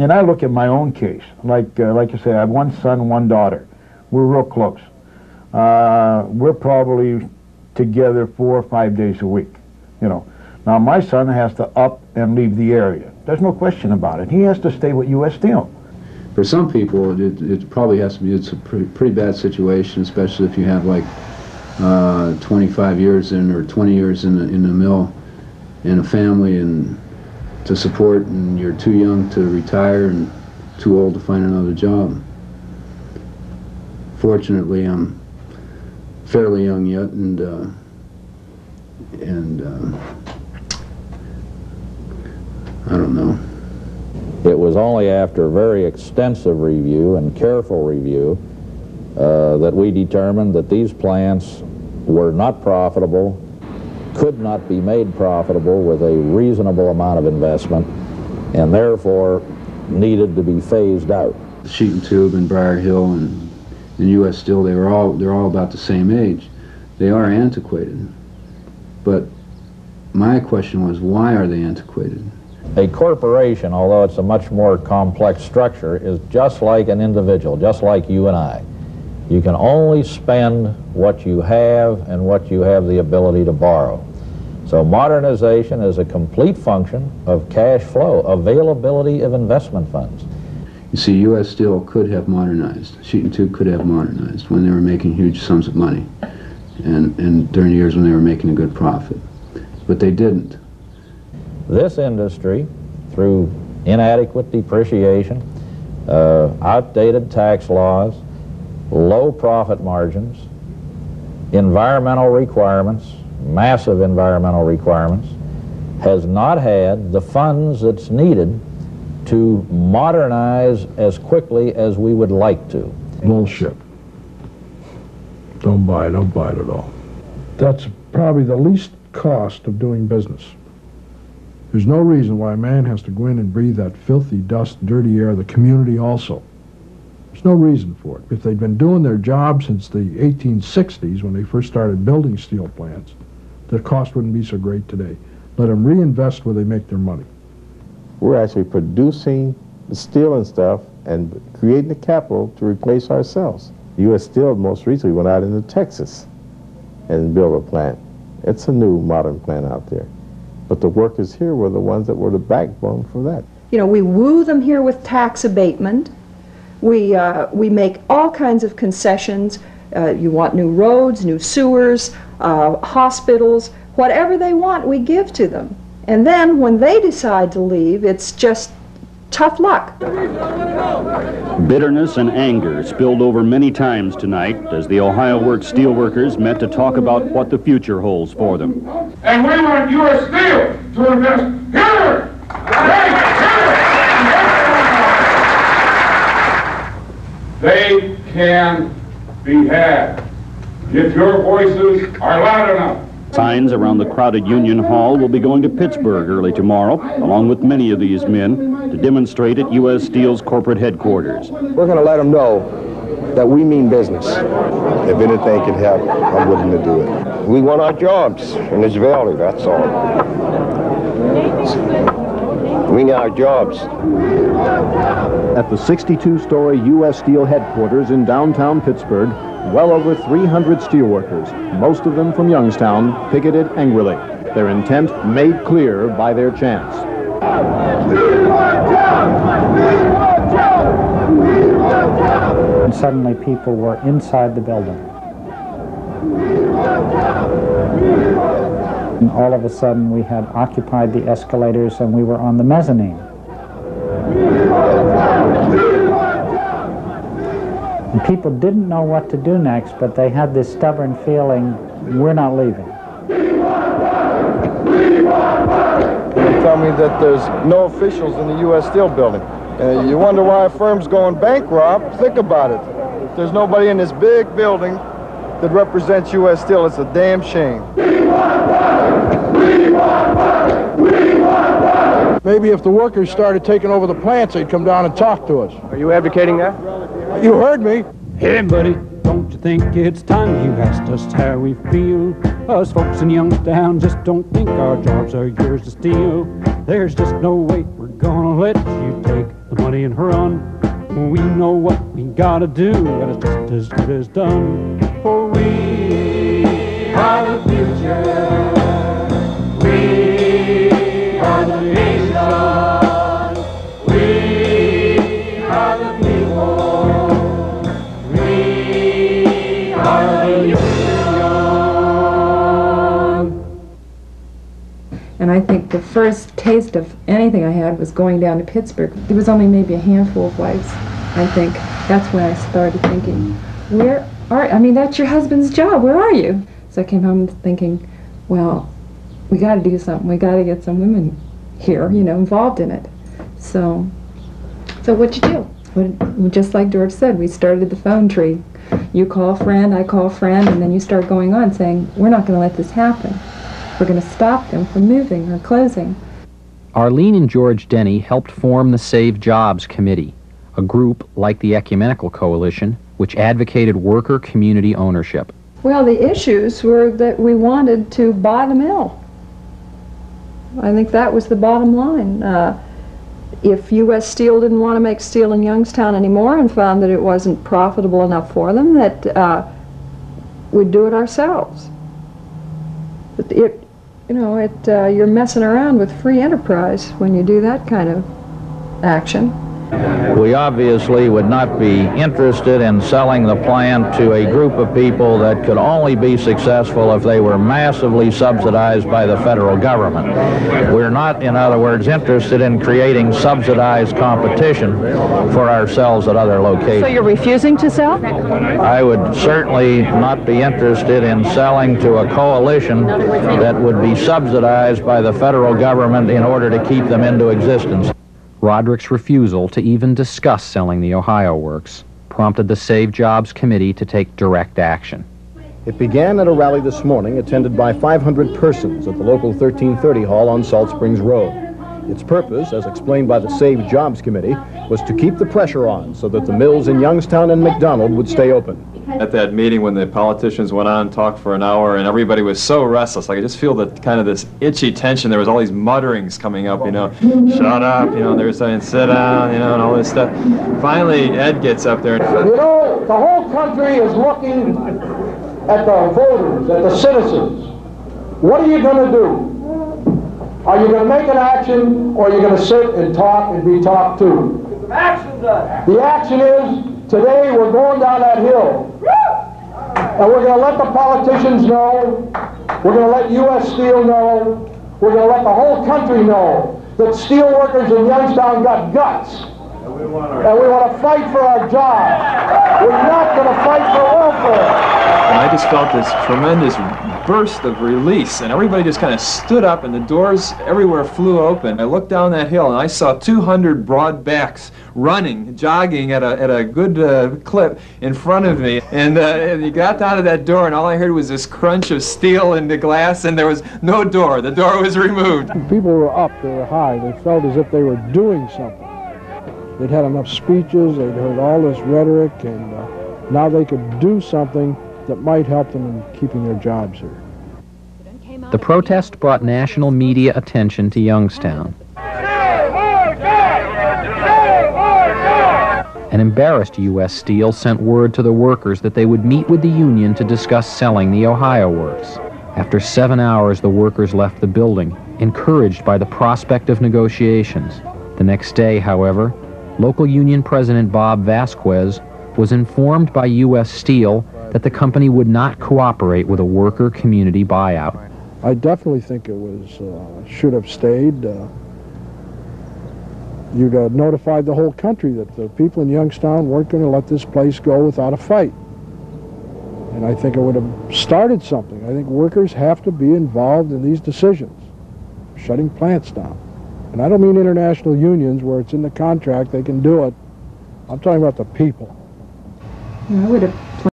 And I look at my own case, like you say, I have one son, one daughter. We're real close. We're probably together 4 or 5 days a week, you know. Now my son has to up and leave the area. There's no question about it. He has to stay with U.S. Steel. For some people, it probably has to be, it's a pretty bad situation, especially if you have like 25 years in or 20 years in the mill and a family and to support, and you're too young to retire and too old to find another job. Fortunately, I'm fairly young yet, and I don't know. It was only after a very extensive review and careful review that we determined that these plants were not profitable, could not be made profitable with a reasonable amount of investment, and therefore needed to be phased out. Sheet and Tube and Briar Hill and U.S. Steel, they're all about the same age. They are antiquated. But my question was, why are they antiquated? A corporation, although it's a much more complex structure, is just like an individual, just like you and I. You can only spend what you have and what you have the ability to borrow. So modernization is a complete function of cash flow, availability of investment funds. You see, U.S. Steel could have modernized. Sheet and Tube could have modernized when they were making huge sums of money and during the years when they were making a good profit. But they didn't. This industry, through inadequate depreciation, outdated tax laws, low profit margins, environmental requirements, massive environmental requirements, has not had the funds that's needed to modernize as quickly as we would like to. Bullshit. Don't buy it at all. That's probably the least cost of doing business. There's no reason why a man has to go in and breathe that filthy dust, dirty air of the community also. There's no reason for it. If they'd been doing their job since the 1860s when they first started building steel plants, the cost wouldn't be so great today. Let them reinvest where they make their money. We're actually producing the steel and stuff and creating the capital to replace ourselves. U.S. Steel most recently went out into Texas and built a plant. It's a new modern plant out there. But the workers here were the ones that were the backbone for that. You know, we woo them here with tax abatement. We make all kinds of concessions. You want new roads, new sewers, hospitals, whatever they want, we give to them. And then when they decide to leave, it's just tough luck. Bitterness and anger spilled over many times tonight as the Ohio Works steelworkers met to talk about what the future holds for them. And we want U.S. Steel to invest here! They can be had if your voices are loud enough. Signs around the crowded Union Hall will be going to Pittsburgh early tomorrow, along with many of these men, to demonstrate at U.S. Steel's corporate headquarters. We're going to let them know that we mean business. If anything can help, I'm willing to do it. We want our jobs in this valley, that's all. We need our jobs. At the 62-story U.S. Steel headquarters in downtown Pittsburgh, well over 300 steelworkers, most of them from Youngstown, picketed angrily, their intent made clear by their chants. And suddenly people were inside the building. And all of a sudden we had occupied the escalators and we were on the mezzanine. And people didn't know what to do next, but they had this stubborn feeling, we're not leaving. They tell me that there's no officials in the U.S. Steel building. You wonder why a firm's going bankrupt? Think about it. If there's nobody in this big building that represents U.S. Steel, it's a damn shame. Maybe if the workers started taking over the plants, they'd come down and talk to us. Are you advocating that? You heard me. Hey, buddy, don't you think it's time you asked us how we feel? Us folks in Youngstown just don't think our jobs are yours to steal. There's just no way we're gonna let you take the money saying run. We know what we gotta do, and it's just as good as done. For we are the future, we are the nation, we are the people, we are the union. And I think the first taste of anything I had was going down to Pittsburgh. There was only maybe a handful of wives. I think that's when I started thinking, that's your husband's job, where are you? So I came home thinking, well, we got to do something. We got to get some women here, involved in it. So what'd you do? Well, just like George said, we started the phone tree. You call a friend, I call a friend, and then you start going on saying, we're not going to let this happen. We're going to stop them from moving or closing. Arlene and George Denny helped form the Save Jobs Committee, a group like the Ecumenical Coalition, which advocated worker community ownership. Well, the issues were that we wanted to buy the mill. I think that was the bottom line. If U.S. Steel didn't want to make steel in Youngstown anymore and found that it wasn't profitable enough for them, that we'd do it ourselves. But you're messing around with free enterprise when you do that kind of action. We obviously would not be interested in selling the plant to a group of people that could only be successful if they were massively subsidized by the federal government. We're not, in other words, interested in creating subsidized competition for ourselves at other locations. So you're refusing to sell? I would certainly not be interested in selling to a coalition that would be subsidized by the federal government in order to keep them into existence. Roderick's refusal to even discuss selling the Ohio Works prompted the Save Jobs Committee to take direct action. It began at a rally this morning attended by 500 persons at the local 1330 Hall on Salt Springs Road. Its purpose, as explained by the Save Jobs Committee, was to keep the pressure on so that the mills in Youngstown and McDonald would stay open. At that meeting when the politicians went on and talked for an hour and everybody was so restless, I could just feel that kind of this itchy tension. There was all these mutterings coming up, shut up, they were saying sit down, and all this stuff. Finally, Ed gets up there. The whole country is looking at the voters, at the citizens. What are you going to do? Are you going to make an action, or are you going to sit and talk and be talked to? The action is, today we're going down that hill. And we're going to let the politicians know, we're going to let U.S. Steel know, we're going to let the whole country know that steel workers in Youngstown got guts. And we want to fight for our jobs. We're not going to fight for welfare. And I just felt this tremendous burst of release, and everybody just kind of stood up, and the doors everywhere flew open. I looked down that hill, and I saw 200 broad backs running, jogging at a good clip in front of me. And you got out of that door, and all I heard was this crunch of steel into glass, and there was no door. The door was removed. People were up, they were high. They felt as if they were doing something. They'd had enough speeches, they'd heard all this rhetoric, and now they could do something that might help them in keeping their jobs here. The protest brought national media attention to Youngstown. An embarrassed U.S. Steel sent word to the workers that they would meet with the union to discuss selling the Ohio Works. After 7 hours, the workers left the building, encouraged by the prospect of negotiations. The next day, however, local union president Bob Vasquez was informed by U.S. Steel that the company would not cooperate with a worker community buyout. I definitely think it was should have stayed. You'd have notified the whole country that the people in Youngstown weren't going to let this place go without a fight. And I think it would have started something. I think workers have to be involved in these decisions, shutting plants down. And I don't mean international unions where it's in the contract, they can do it. I'm talking about the people. I would have